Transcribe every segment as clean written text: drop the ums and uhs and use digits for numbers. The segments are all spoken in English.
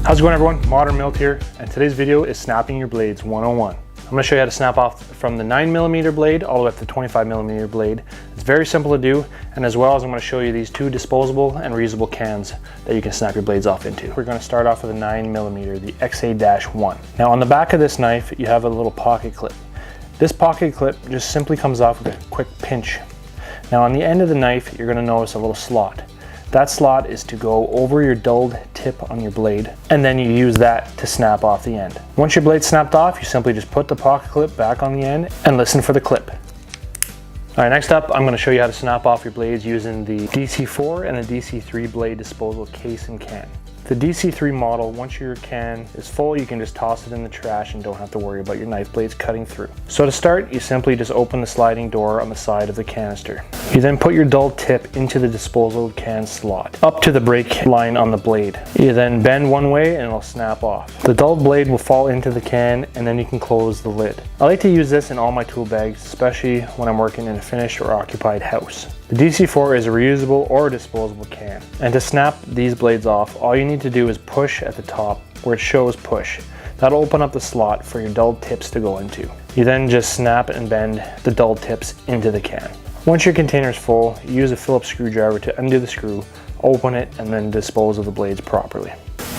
How's it going, everyone? Modern Milt here, and today's video is snapping your blades 101. I'm going to show you how to snap off from the 9mm blade all the way up to the 25mm blade. It's very simple to do, and as well as I'm going to show you these two disposable and reusable cans that you can snap your blades off into. We're going to start off with a 9mm, the XA-1. Now on the back of this knife you have a little pocket clip. This pocket clip just simply comes off with a quick pinch. Now on the end of the knife you're going to notice a little slot. That slot is to go over your dulled tip on your blade, and then you use that to snap off the end. Once your blade's snapped off, you simply just put the pocket clip back on the end and listen for the clip. Alright, next up I'm going to show you how to snap off your blades using the DC4 and the DC3 blade disposal case and can. The DC3 model, once your can is full, you can just toss it in the trash and don't have to worry about your knife blades cutting through. So to start, you simply just open the sliding door on the side of the canister. You then put your dull tip into the disposal can slot, up to the break line on the blade. You then bend one way and it'll snap off. The dulled blade will fall into the can, and then you can close the lid. I like to use this in all my tool bags, especially when I'm working in a finished or occupied house. The DC4 is a reusable or disposable can, and to snap these blades off, all you need to do is push at the top where it shows push. That'll open up the slot for your dulled tips to go into. You then just snap and bend the dulled tips into the can. Once your container is full, you use a Phillips screwdriver to undo the screw, open it, and then dispose of the blades properly.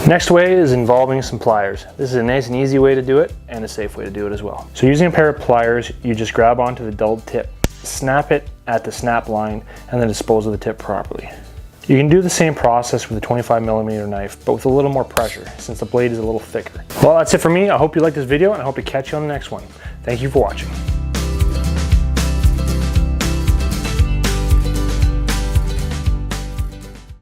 Next way is involving some pliers. This is a nice and easy way to do it, and a safe way to do it as well. So using a pair of pliers, you just grab onto the dulled tip, snap it at the snap line, and then dispose of the tip properly. You can do the same process with a 25mm knife, but with a little more pressure, since the blade is a little thicker. Well, that's it for me. I hope you liked this video, and I hope to catch you on the next one. Thank you for watching.